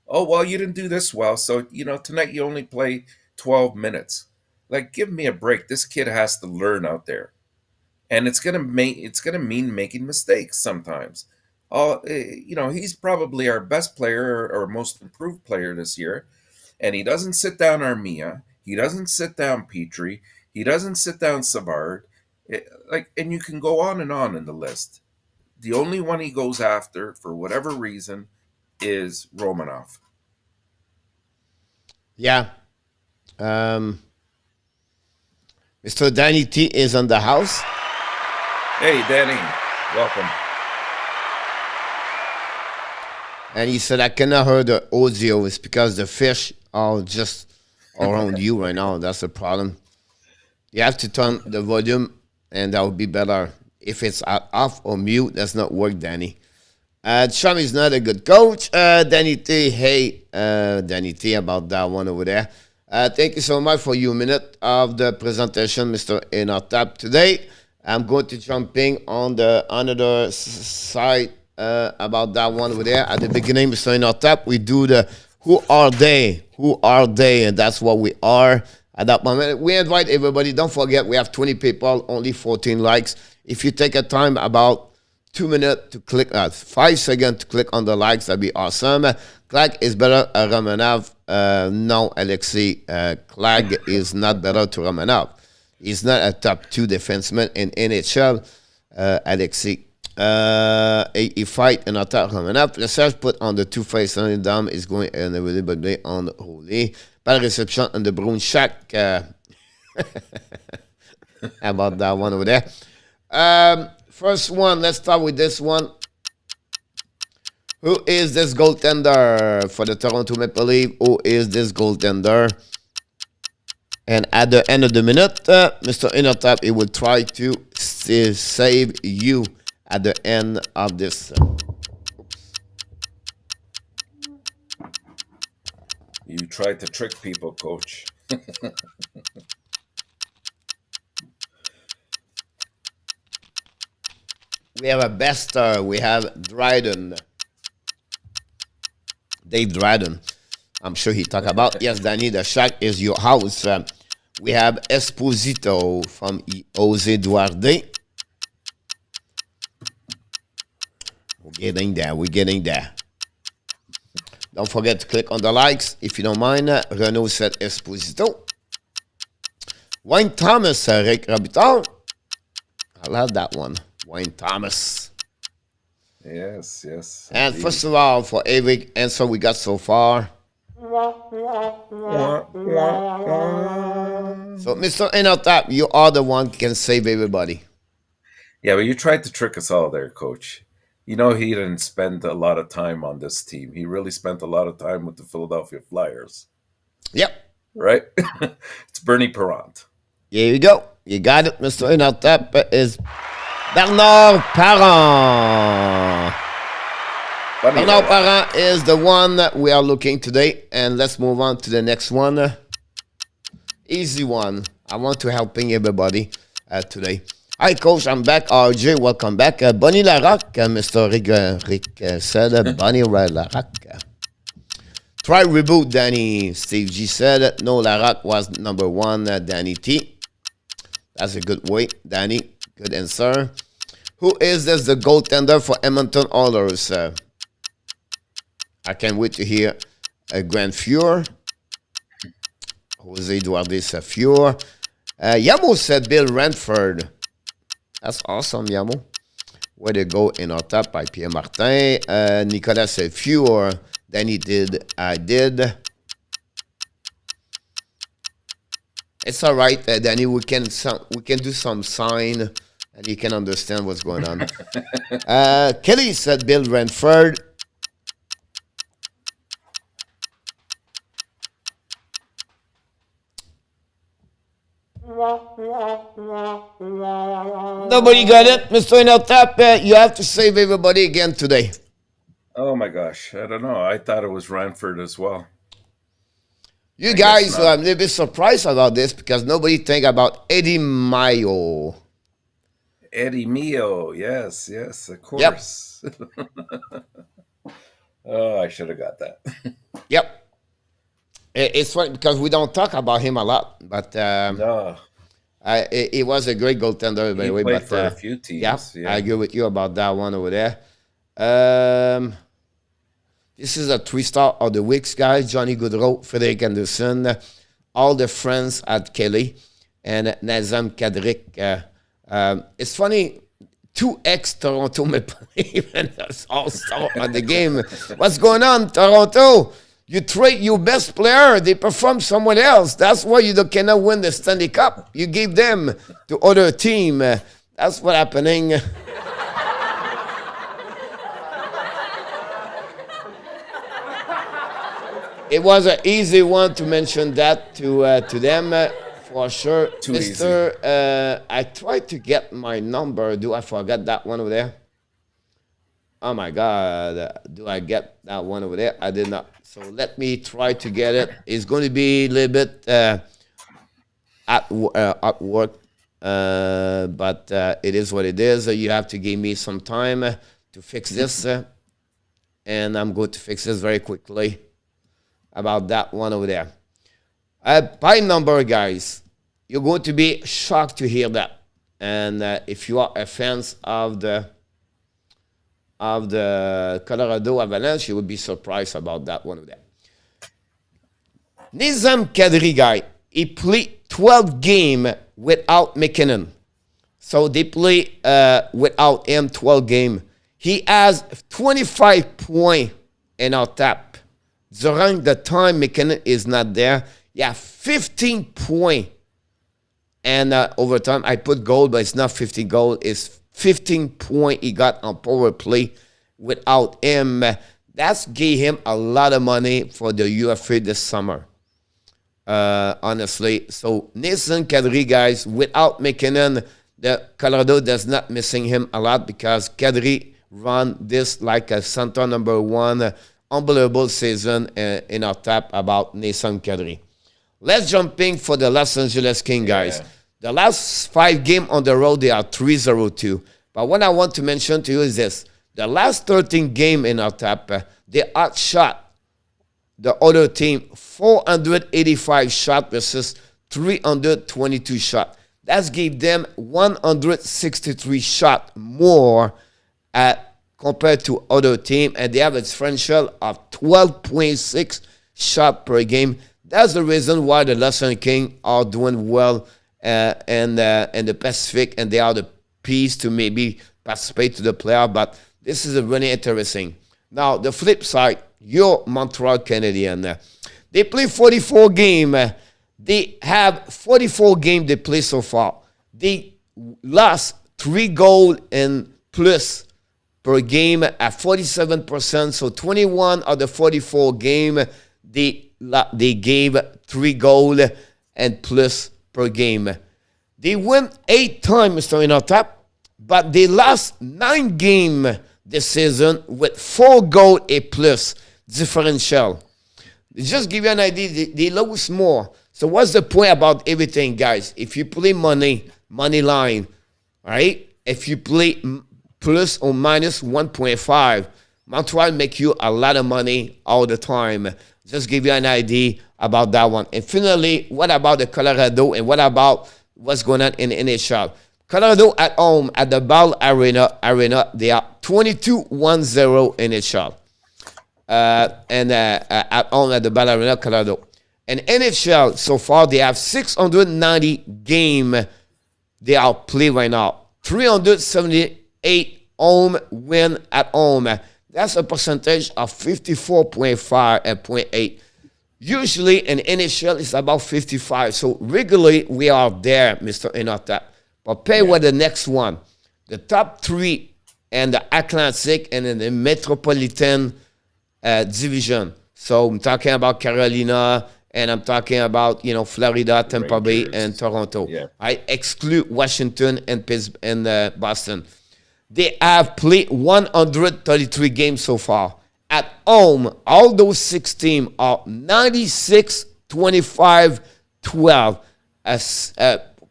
Oh, well, you didn't do this well, so, tonight you only play 12 minutes. Like, give me a break. This kid has to learn out there. And it's gonna mean making mistakes sometimes. He's probably our best player or most improved player this year, and he doesn't sit down Armia. He doesn't sit down Petry. He doesn't sit down Savard. And you can go on and on in the list. The only one he goes after, for whatever reason, is Romanov. Yeah. Mr. Danny T is on the house. Hey, Danny. Welcome. And he said, I cannot hear the audio. It's because the fish are just around you right now. That's the problem. You have to turn the volume, and that would be better. If it's off or mute, that's not work, Danny. Trump is not a good coach. Danny T, hey, Danny T, about that one over there. Thank you so much for your minute of the presentation, Mr. ENORTAP. Today, I'm going to jumping on the another side about that one over there. At the beginning, Mr. ENORTAP, we do the who are they? Who are they? And that's what we are at that moment. We invite everybody. Don't forget, we have 20 people, only 14 likes. If you take a time about 2 minutes to click, 5 seconds to click on the likes, that'd be awesome. Clag is better Romanov. No, Alexei. Clag is not better to Romanov. He's not a top 2 defenseman in NHL, Alexei. He fight and attack Romanov. Le Serge put on the 2-face on the dam is going and everybody on Holy. Pas de réception on the Bruins shack. About that one over there. First one, let's start with this one. Who is this goaltender for the Toronto Maple Leafs? Who is this goaltender? And at the end of the minute, Mr. ENORTAP, he will try to save you at the end of this. You tried to trick people, Coach. We have a best star. We have Dryden. Dave Dryden. I'm sure he talk about. Yes, Danny, the shack is your house. We have Esposito from Jose Duarte. We're getting there. Don't forget to click on the likes if you don't mind. Renaud said Esposito. Wayne Thomas, Rick Robitaille. I love that one. Wayne Thomas. Yes, yes. And indeed. First of all, for every answer we got so far. So, Mr. ENORTAP, you are the one who can save everybody. Yeah, but you tried to trick us all there, Coach. You know he didn't spend a lot of time on this team. He really spent a lot of time with the Philadelphia Flyers. Yep. Right? It's Bernie Parent. Here you go. You got it, Mr. ENORTAP is Bernard Parent. Bernard Parent is the one that we are looking today. And let's move on to the next one. Easy one. I want to helping everybody today. Hi, Coach. I'm back. RJ, welcome back. Bonnie Larocque, Mr. Rick said. Bonnie Larocque. Try reboot, Danny. Steve G said. No, Larocque was number one. Danny T. That's a good way, Danny. Good answer. Who is this, the goaltender for Edmonton Oilers? I can't wait to hear Grand Fuhr. Jose Duarte said Fuhr. Yamo said Bill Ranford. That's awesome, Yamo. Way to go, ENORTAP by Pierre Martin. Nicolas said Fuhr. Then he did. I did. It's all right, Danny. We can do some sign, and you can understand what's going on. Kelly said Bill Ranford. Nobody got it, Mr. ENORTAP. You have to save everybody again today. Oh my gosh, I don't know. I thought it was Ranford as well. You guys are a little bit surprised about this because nobody think about Eddie Mayo. Eddie Mio, yes, of course. Yep. Oh, I should have got that. Yep. It's funny because we don't talk about him a lot, but no. He was a great goaltender, by the way. Played for a few teams. Yeah, I agree with you about that one over there. This is a 3-star of the weeks, guys. Johnny Gaudreau, Frédéric Anderson, all the friends at Kelly, and Nazem Kadrik. It's funny, 2 ex-Toronto Maple Leafs and all-star on the game. What's going on, Toronto? You trade your best player, they perform someone else. That's why you cannot win the Stanley Cup. You give them to other team. That's what's happening. It was an easy one to mention that to them for sure. Too Mr. Easy. I tried to get my number. Do I forget that one over there? Oh my God. Do I get that one over there? I did not. So let me try to get it. It's going to be a little bit at work, but it is what it is. You have to give me some time to fix this, and I'm going to fix this very quickly about that one over there. By number, guys, you're going to be shocked to hear that. And if you are a fan of the Colorado Avalanche, you will be surprised about that one over there. Nazem Kadri, guy, he played 12 games without McKinnon. So they play without him 12 games. He has 25 points in our tap. During the time McKinnon is not there, he has 15 points. And over time, I put goal, but it's not 15 goal. It's 15 points he got on power play without him. That's gave him a lot of money for the UFA this summer. Honestly. So Nazem Kadri, guys, without McKinnon, the Colorado does not missing him a lot because Kadri run this like a center number one. Unbelievable season in our tap about Nazem Kadri. Let's jump in for the Los Angeles Kings, guys. Yeah. The last 5 games on the road, they are 3-0-2. But what I want to mention to you is this. The last 13 games in our tap, they outshot the other team 485 shots versus 322 shots. That's gave them 163 shots more compared to other team, and they have a differential of 12.6 shots per game. That's the reason why the Los Kings are doing well in the Pacific, and they are the piece to maybe participate to the playoff. But this is really interesting. Now, the flip side, your Montreal Canadiens. They play 44 games. They have 44 games they play so far. They lost 3 goals and plus per game at 47%. So 21 of the 44 games, they gave 3 goals and plus per game. They win 8 times, Mr. ENORTAP, but they lost 9 games this season with 4 goals a plus differential. Just give you an idea, they lose more. So what's the point about everything, guys? If you play money line, right? If you play plus or minus 1.5, Montreal make you a lot of money all the time. Just give you an idea about that one. And finally, what about the Colorado, and what about what's going on in the NHL? Colorado at home at the Ball Arena, they are 22-1-0 NHL. And at home at the Ball Arena, Colorado. And NHL, so far, they have 690 games they are playing right now. 378 home win at home. That's a percentage of 54.8. Usually in NHL, it's about 55. So regularly, we are there, Mr. ENORTAP. But pay with the next one. The top 3 and the Atlantic and in the Metropolitan division. So I'm talking about Carolina, and I'm talking about, Florida, Tampa Bay, and Toronto. Yeah. I exclude Washington and Boston. They have played 133 games so far. At home, all those 6 teams are 96-25-12. A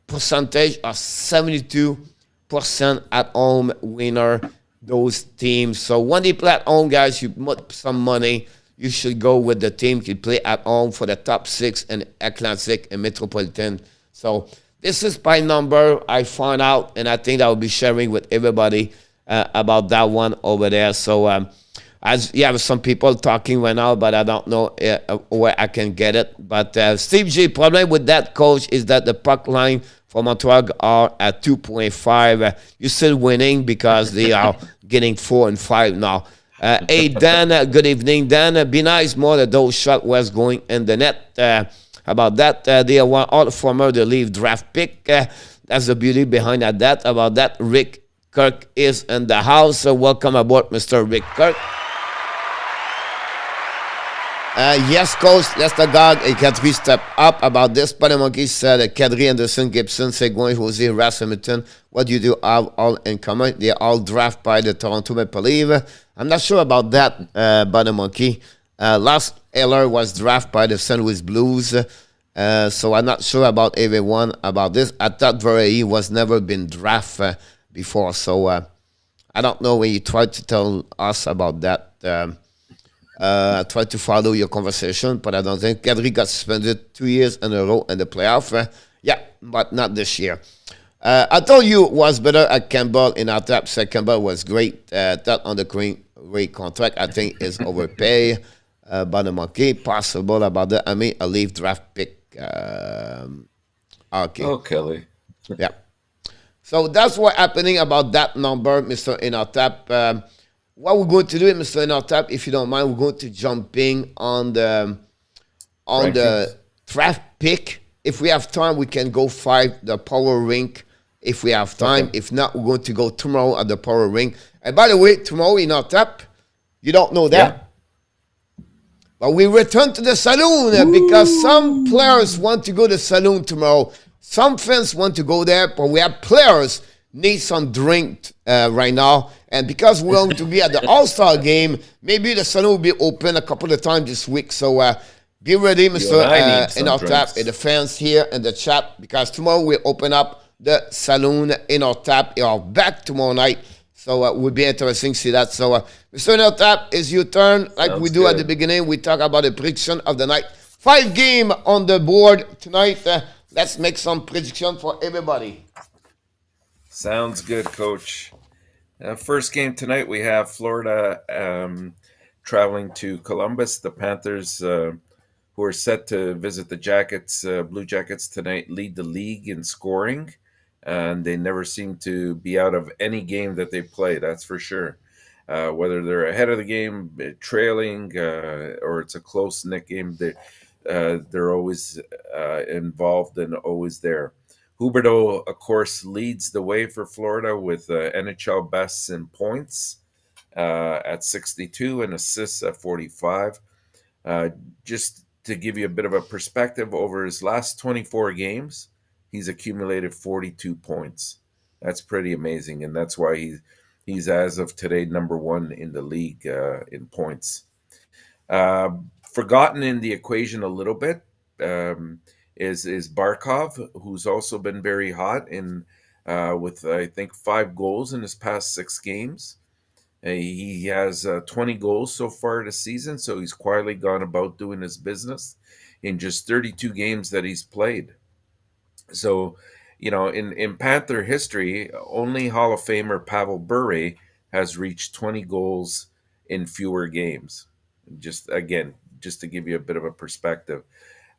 percentage of 72% at home winner, those teams. So when they play at home, guys, you put some money. You should go with the team to play at home for the top 6 in Atlantic and Metropolitan. So this is by number I found out, and I think I will be sharing with everybody about that one over there. So as you have some people talking right now, but I don't know where I can get it. But Steve G, problem with that, coach, is that the puck line for Montreal are at 2.5. You're still winning because they are getting 4 and 5 now. Hey, Dan, good evening. Dan, be nice more that those shot was going in the net. About that, they are all former the Leaf draft pick. That's the beauty behind that. About that, Rick Kirk is in the house. So welcome aboard, Mr. Rick Kirk. Yes, coach, let's the God. Kadri step up about this. Panamonkey said Kadri, Anderson, Gibson, Seguin, Jose, Rasmussen. What do you do all in common? They are all drafted by the Toronto Maple Leafs. I'm not sure about that, Panamonkey. Last Eller was drafted by the St. Louis Blues. So I'm not sure about everyone about this. I thought Verhey was never been drafted before. So I don't know when you tried to tell us about that. I tried to follow your conversation, but I don't think Kadri got suspended 2 years in a row in the playoff. Yeah, but not this year. I told you it was better at Campbell in our tap. Said Campbell was great. That on the great contract, I think, is overpaid. But the monkey possible about that. I mean, a Leaf draft pick. Okay. Oh, Kelly. Yeah. So that's what happening about that number, Mr. ENORTAP. What we're going to do, Mr. ENORTAP, if you don't mind, we're going to jumping on the draft pick. If we have time, we can go 5 the power rink. If we have time, okay. If not, we're going to go tomorrow at the power rink. And by the way, tomorrow ENORTAP, you don't know that. Yeah. But we return to the saloon because some players want to go to the saloon tomorrow. Some fans want to go there, but we have players need some drink right now. And because we're going to be at the All-Star game, maybe the saloon will be open a couple of times this week. So be ready, Mr. ENORTAP, and the fans here in the chat, because tomorrow we open up the saloon ENORTAP. You are back tomorrow night. So it would be interesting to see that. So, Mr. ENORTAP, is your turn. Like Sounds we do good. at the beginning, we talk about the prediction of the night. 5 game on the board tonight. Let's make some prediction for everybody. Sounds good, Coach. First game tonight, we have Florida traveling to Columbus. The Panthers, who are set to visit the Blue Jackets tonight, lead the league in scoring, and they never seem to be out of any game that they play. That's for sure. Whether they're ahead of the game, trailing, or it's a close-knit game, they're always involved and always there. Huberdeau, of course, leads the way for Florida with NHL bests in points at 62 and assists at 45. Just to give you a bit of a perspective, over his last 24 games, he's accumulated 42 points. That's pretty amazing, and that's why he's as of today #1 in the league in points. Forgotten in the equation a little bit is Barkov, who's also been very hot with I think 5 goals in his past 6 games. He has 20 goals so far this season, so he's quietly gone about doing his business in just 32 games that he's played. So, in Panther history, only Hall of Famer Pavel Bure has reached 20 goals in fewer games. Just to give you a bit of a perspective.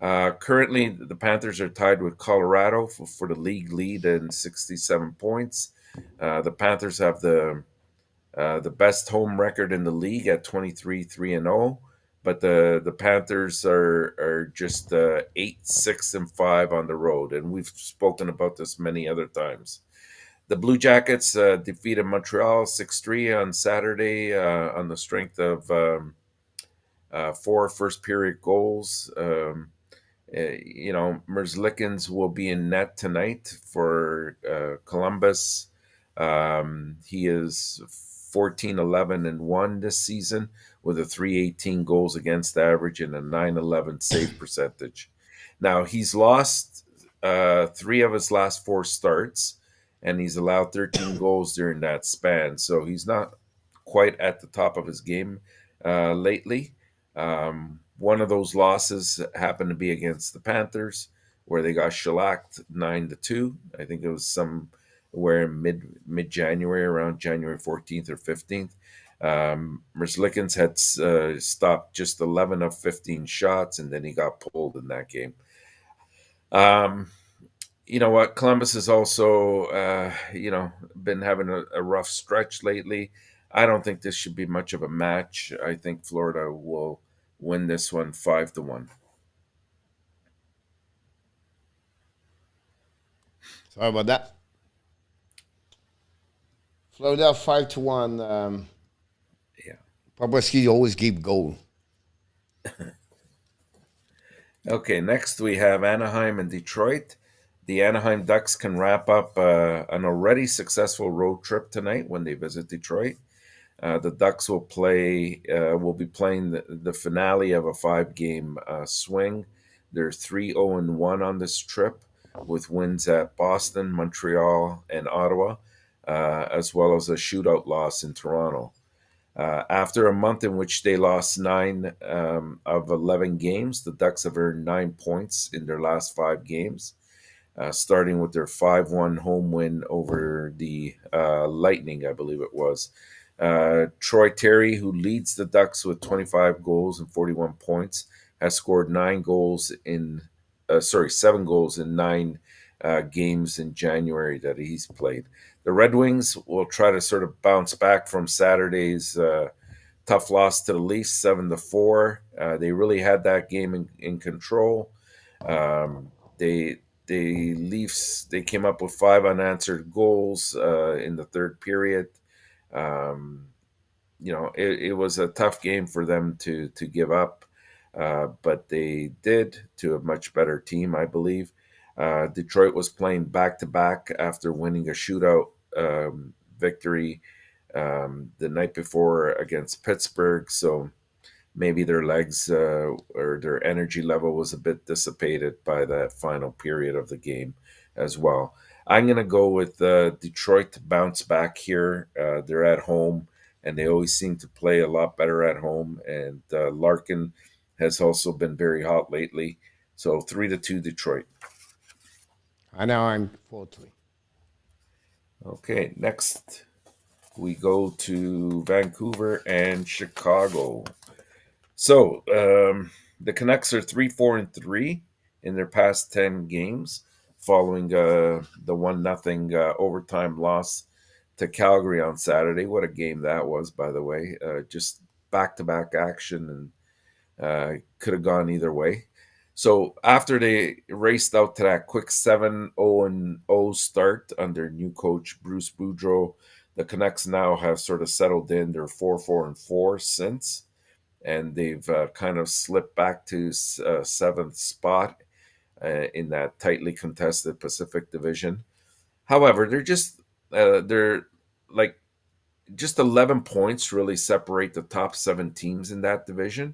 Currently, the Panthers are tied with Colorado for the league lead in 67 points. The Panthers have the best home record in the league at 23-3-0, but the Panthers are just 8-6-5 on the road, and we've spoken about this many other times. The Blue Jackets defeated Montreal 6-3 on Saturday on the strength of 4 first-period goals. Merzlikins will be in net tonight for Columbus. He is 14-11-1 this season with a .318 goals against average and a .911 save percentage. Now, he's lost 3 of his last 4 starts, and he's allowed 13 goals during that span. So he's not quite at the top of his game lately. One of those losses happened to be against the Panthers, where they got shellacked 9-2. I think it was somewhere in mid-January, around January 14th or 15th. Merzlikins had stopped just 11 of 15 shots, and then he got pulled in that game. You know what? Columbus has also, been having a rough stretch lately. I don't think this should be much of a match. I think Florida will win this one 5-1. Sorry about that. Florida 5-1. Yeah. Bobrovsky always gave goal. Okay, next we have Anaheim and Detroit. The Anaheim Ducks can wrap up an already successful road trip tonight when they visit Detroit. The Ducks will be playing the finale of a 5-game swing. They're 3-0-1 on this trip, with wins at Boston, Montreal, and Ottawa, as well as a shootout loss in Toronto. After a month in which they lost 9 of 11 games, the Ducks have earned 9 points in their last 5 games, starting with their 5-1 home win over the Lightning, I believe it was. Troy Terry, who leads the Ducks with 25 goals and 41 points, has scored 7 goals in 9 games in January that he's played. The Red Wings will try to sort of bounce back from Saturday's tough loss to the Leafs, 7-4. They really had that game in control. The Leafs, they came up with 5 unanswered goals in the third period. It was a tough game for them to give up, but they did to a much better team, I believe. Detroit was playing back-to-back after winning a shootout victory the night before against Pittsburgh, so maybe their legs or their energy level was a bit dissipated by that final period of the game as well. I'm going to go with Detroit to bounce back here. They're at home, and they always seem to play a lot better at home. And Larkin has also been very hot lately. So 3-2 Detroit. I know I'm 4-3. Okay, next we go to Vancouver and Chicago. So the Canucks are 3-4-3 in their past 10 games, following the 1-0 overtime loss to Calgary on Saturday. What a game that was, by the way! Just back-to-back action, and could have gone either way. So after they raced out to that quick 7-0 start under new coach Bruce Boudreau, the Canucks now have sort of settled in. They're 4-4-4 since, and they've kind of slipped back to seventh spot in that tightly contested Pacific Division. However, they're like just 11 points really separate the top 7 teams in that division.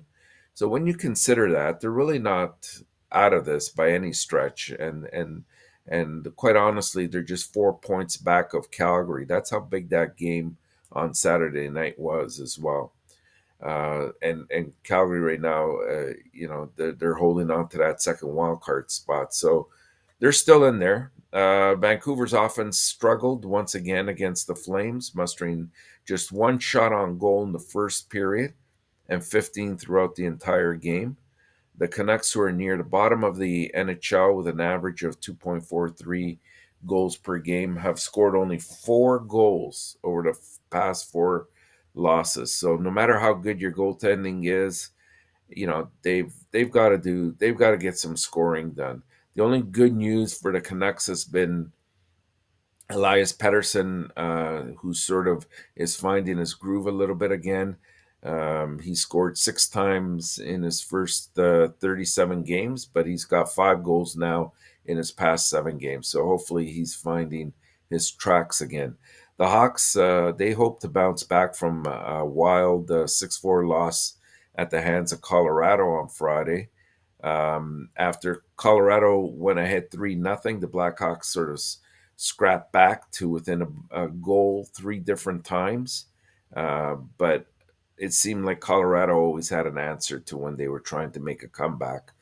So when you consider that, they're really not out of this by any stretch, and quite honestly, they're just 4 points back of Calgary. That's how big that game on Saturday night was as well. And Calgary right now, they're holding on to that second wild card spot, so they're still in there. Vancouver's offense struggled once again against the Flames, mustering just 1 shot on goal in the first period and 15 throughout the entire game. The Canucks, who are near the bottom of the NHL with an average of 2.43 goals per game, have scored only 4 goals over the past 4 losses. So no matter how good your goaltending is, they've got to get some scoring done. The only good news for the Canucks has been Elias Pettersson, who sort of is finding his groove a little bit again. He scored 6 times in his first 37 games, but he's got 5 goals now in his past 7 games. So hopefully he's finding his tracks again. The Hawks, they hope to bounce back from a wild 6-4 loss at the hands of Colorado on Friday. After Colorado went ahead 3-0, the Blackhawks sort of scrapped back to within a goal 3 different times. But it seemed like Colorado always had an answer to when they were trying to make a comeback.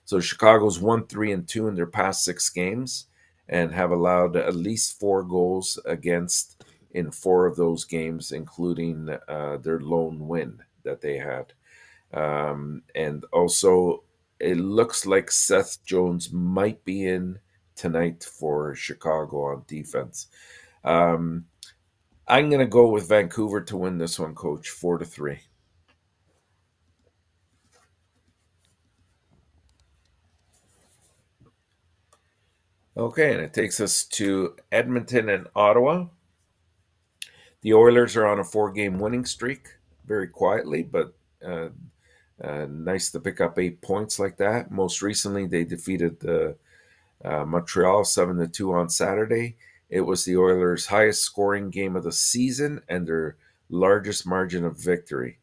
So Chicago's 1-3-2 in their past 6 games and have allowed at least 4 goals against in 4 of those games, including their lone win that they had. And also, it looks like Seth Jones might be in tonight for Chicago on defense. I'm going to go with Vancouver to win this one, Coach, 4-3. Okay, and it takes us to Edmonton and Ottawa. The Oilers are on a 4-game winning streak, very quietly, but nice to pick up 8 points like that. Most recently, they defeated the Montreal 7-2 on Saturday. It was the Oilers' highest scoring game of the season and their largest margin of victory.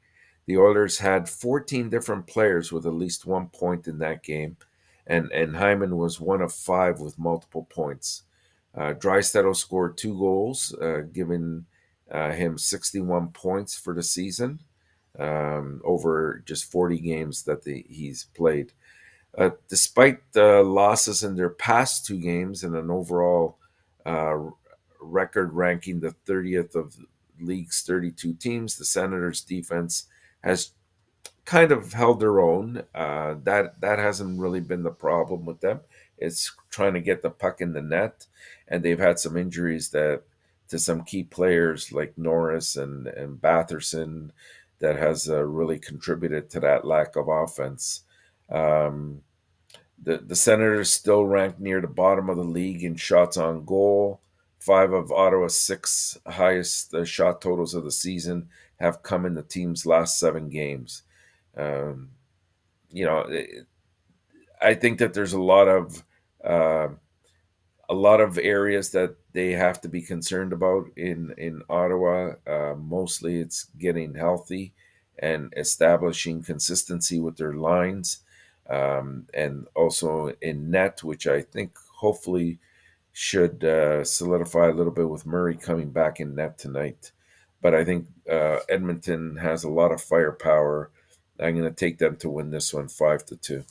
The Oilers had 14 different players with at least 1 point in that game, and Hyman was 1 of 5 with multiple points. Draisaitl scored 2 goals, giving him 61 points for the season over just 40 games that he's played. Despite the losses in their past 2 games and an overall record ranking the 30th of league's 32 teams, the Senators' defense has kind of held their own. That hasn't really been the problem with them. It's trying to get the puck in the net, and they've had some injuries to some key players like Norris and Batherson that has really contributed to that lack of offense. The Senators still rank near the bottom of the league in shots on goal. 5 of Ottawa's 6 highest shot totals of the season have come in the team's last 7 games. I think that there's a lot of areas that they have to be concerned about in Ottawa. Mostly, it's getting healthy and establishing consistency with their lines. And also in net, which I think hopefully should solidify a little bit with Murray coming back in net tonight. But I think Edmonton has a lot of firepower. I'm going to take them to win this one 5-2.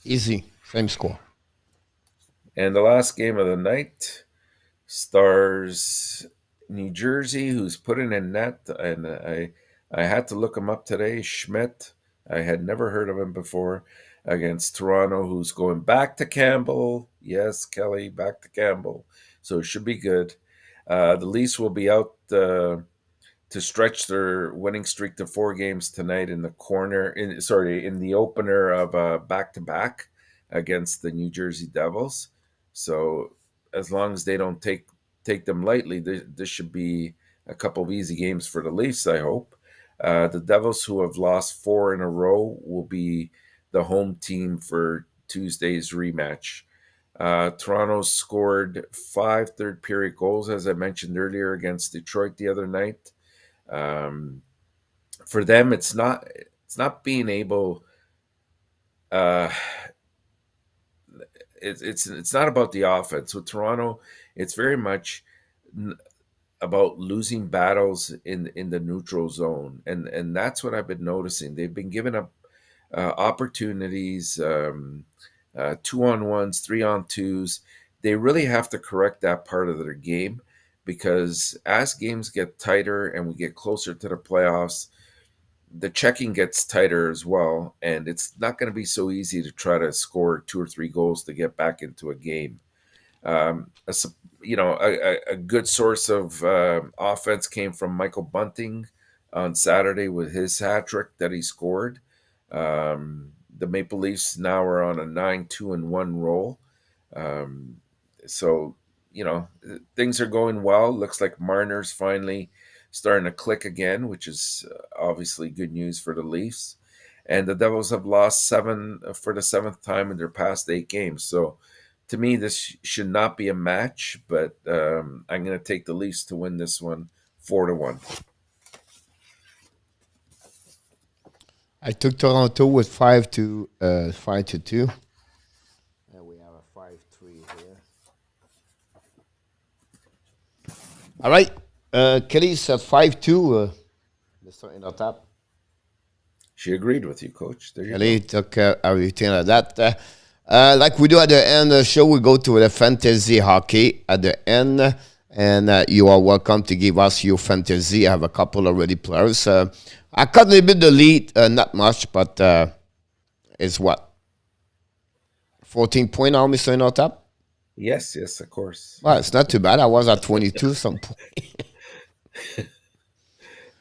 Easy. Same score. And the last game of the night, Stars New Jersey, who's putting in net, and I had to look him up today. Schmidt, I had never heard of him before, against Toronto, who's going back to Campbell. Yes, Kelly, back to Campbell. So it should be good. The Leafs will be out to stretch their winning streak to 4 games tonight in the opener of back-to-back against the New Jersey Devils. So as long as they don't take them lightly, this should be a couple of easy games for the Leafs, I hope. The Devils, who have lost 4 in a row, will be the home team for Tuesday's rematch. Toronto scored 5 third-period goals, as I mentioned earlier, against Detroit the other night. For them, it's not being able. It's not about the offense. With Toronto, it's very much about losing battles in the neutral zone, and that's what I've been noticing. They've been giving up opportunities, 2-on-1s, 3-on-2s. They really have to correct that part of their game, because as games get tighter and we get closer to the playoffs, the checking gets tighter as well, and it's not going to be so easy to try to score 2 or 3 goals to get back into a game. A good source of offense came from Michael Bunting on Saturday with his hat trick that he scored. The Maple Leafs now are on a 9-2-1 roll. So, things are going well. Looks like Marner's finally starting to click again, which is obviously good news for the Leafs. And the Devils have lost 7 for the 7th time in their past 8 games. So, to me, this should not be a match, but I'm going to take the Leafs to win this one 4-1. I took Toronto with 5-2. And we have a 5-3 here. All right. Kelly said 5-2. Mr. ENORTAP. She agreed with you, Coach. There you Kelly go. took everything like that. Like we do at the end of the show, we go to the fantasy hockey at the end. And you are welcome to give us your fantasy. I have a couple already players. I cut a little bit the lead, not much, but it's what? 14 points now, Mr. ENORTAP? Yes, of course. Well, it's not too bad. I was at 22 some point.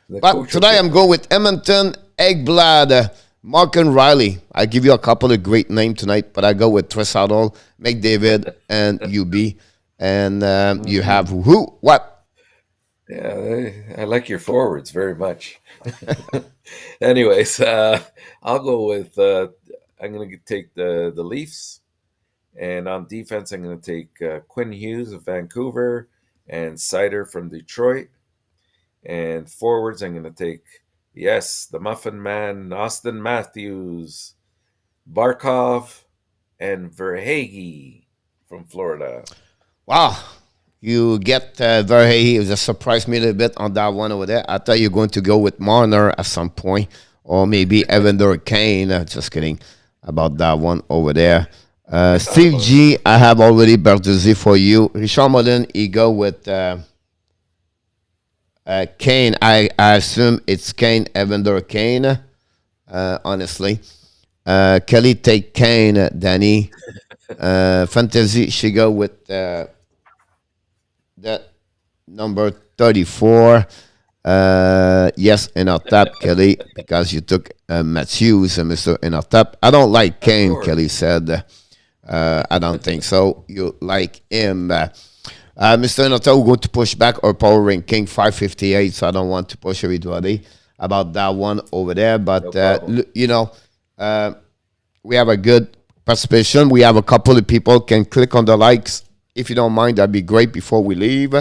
But today I'm going with Edmonton, Eggblad, Mark and Riley. I give you a couple of great names tonight, but I go with Tressadle, McDavid, and UB. And you have who? What? Yeah, I like your forwards very much. Anyways, I'll go with, I'm going to take the Leafs. And on defense, I'm going to take Quinn Hughes of Vancouver and Sider from Detroit. And forwards, I'm going to take, the Muffin Man, Austin Matthews, Barkov, and Verhaeghe from Florida. Wow. You get Verhaeghe. It just surprised me a little bit on that one over there. I thought you were going to go with Marner at some point, or maybe Evander Kane. Just kidding about that one over there. Steve G, I have already Bertuzzi for you. Richard Mullen, he go with Kane. I assume it's Kane, Evander Kane, honestly. Kelly take Kane, Danny. Fantasy, she go with that number 34. Yes, ENORTAP, Kelly, because you took Matthews and Mr. ENORTAP. I don't like Kane, Kelly said. I don't think so. You like him. Mr. ENORTAP, we're going to push back our power ranking 558, so I don't want to push everybody about that one over there. But, we have a good participation. We have a couple of people can click on the likes. If you don't mind, that'd be great before we leave.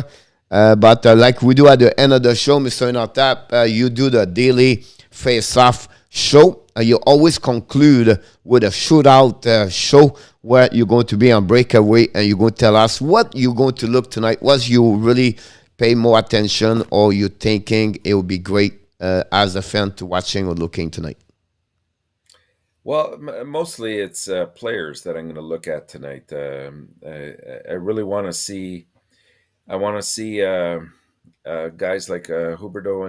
But like we do at the end of the show, Mr. ENORTAP, you do the daily face-off show. You always conclude with a shootout show where you're going to be on breakaway and you're going to tell us what you're going to look tonight. Was you really pay more attention, or you thinking it would be great as a fan to watching or looking tonight? Well, mostly it's players that I'm going to look at tonight. I really want to see. I want to see guys like Huberdeau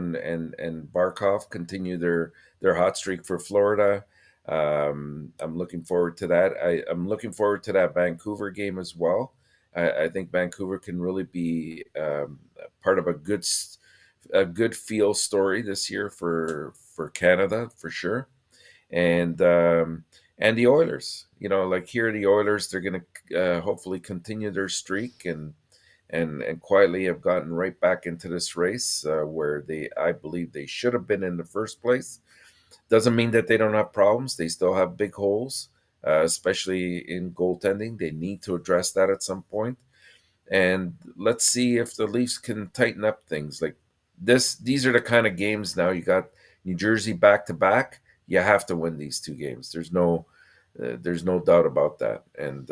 and Barkov continue their hot streak for Florida. I'm looking forward to that. I'm looking forward to that Vancouver game as well. I think Vancouver can really be part of a good feel story this year for Canada for sure. And the Oilers, like here the Oilers, they're going to hopefully continue their streak and quietly have gotten right back into this race where I believe they should have been in the first place. Doesn't mean that they don't have problems. They still have big holes, especially in goaltending. They need to address that at some point. And let's see if the Leafs can tighten up things like this. These are the kind of games now. You got New Jersey back to back. You have to win these two games. There's no doubt about that. And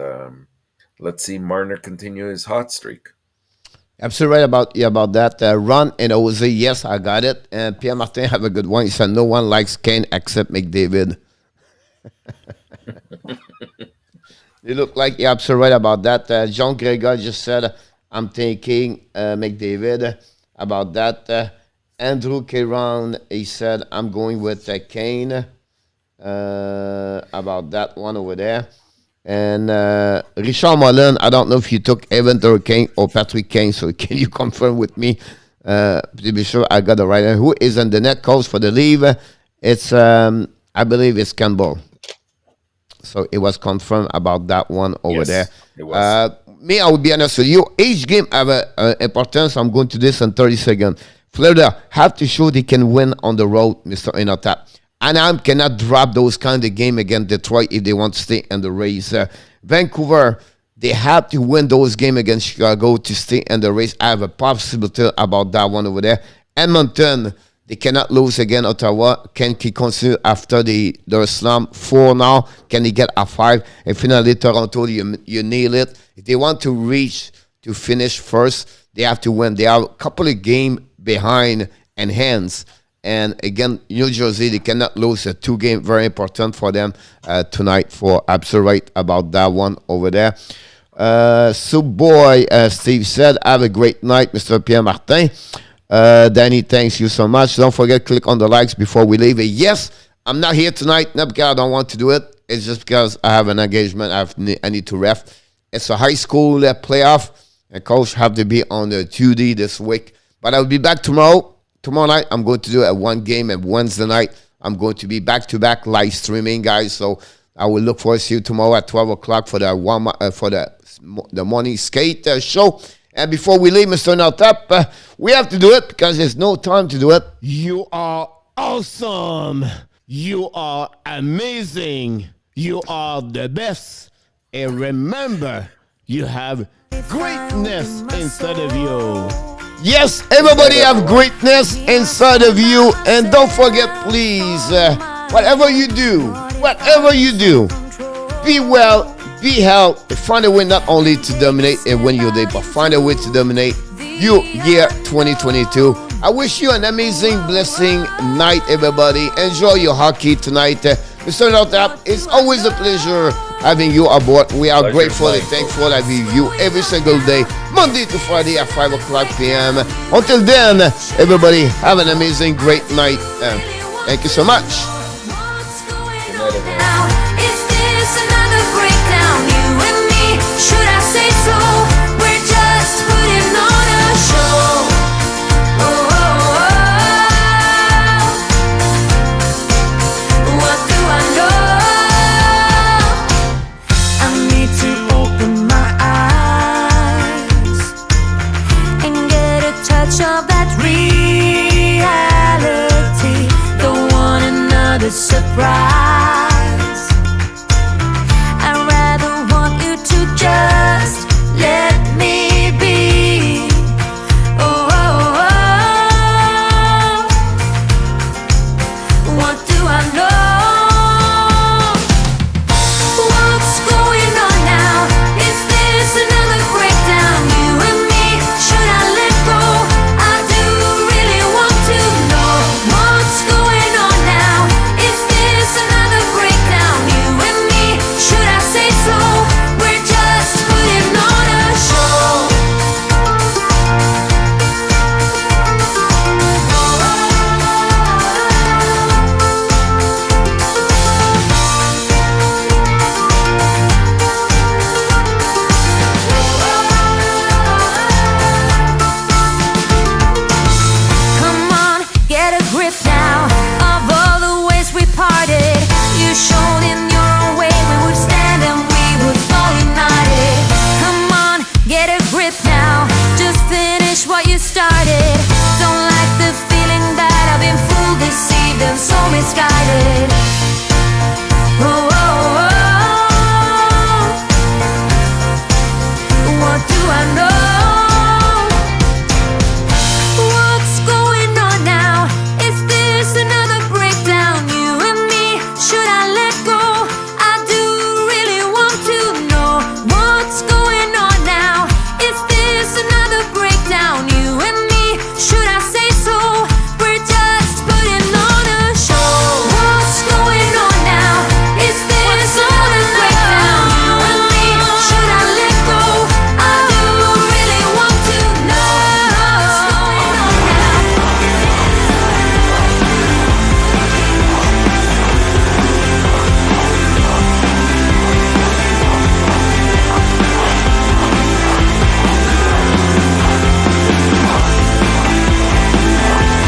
let's see Marner continue his hot streak. Absolutely right about that. Ron and Jose, yes, I got it. And Pierre Martin have a good one. He said no one likes Kane except McDavid. You look like you're absolutely right about that. Jean Gregor just said, I'm thinking McDavid about that. Andrew Caron, he said, I'm going with Kane about that one over there. And Richard Mullen, I don't know if you took Evander Kane or Patrick Kane, so can you confirm with me to be sure I got the right one? Who is in the net coach for the leave? It's, I believe it's Campbell. So it was confirmed about that one over there. It was. Me, I will be honest with you. Each game have an importance. I'm going to this in 30 seconds. Florida have to show they can win on the road, Mr. ENORTAP. Anaheim cannot drop those kind of game against Detroit if they want to stay in the race. Vancouver, they have to win those games against Chicago to stay in the race. I have a possibility about that one over there. Edmonton, they cannot lose again. Ottawa, can he continue after their slam 4 now? Can they get a 5? And finally, Toronto, you nail it. If they want to reach to finish first, they have to win. They are a couple of games behind and hands. And again, New Jersey, they cannot lose a 2 game. Very important for them tonight. For absolute right about that one over there. Steve said, have a great night, Mr. Pierre Martin. Danny, thanks you so much. Don't forget, click on the likes before we leave. Yes, I'm not here tonight, not because I don't want to do it. It's just because I have an engagement. I need to ref. It's a high school playoff. And coach have to be on the 2D this week. But I'll be back tomorrow. Tomorrow night, I'm going to do a 1 game, and Wednesday night, I'm going to be back-to-back live streaming, guys. So I will look forward to you tomorrow at 12 o'clock for the morning skate show. And before we leave, Mr. ENORTAP, we have to do it because there's no time to do it. You are awesome. You are amazing. You are the best. And remember, you have greatness inside of you. Yes, everybody have greatness inside of you. And don't forget, please, whatever you do, be well, be healthy. Find a way not only to dominate and win your day, but find a way to dominate your year 2022. I wish you an amazing, blessing night, everybody. Enjoy your hockey tonight. Mr. ENORTAP, it's always a pleasure having you aboard. We are grateful and thankful having you every single day, Monday to Friday at 5 o'clock p.m. Until then, everybody, have an amazing, great night. Thank you so much.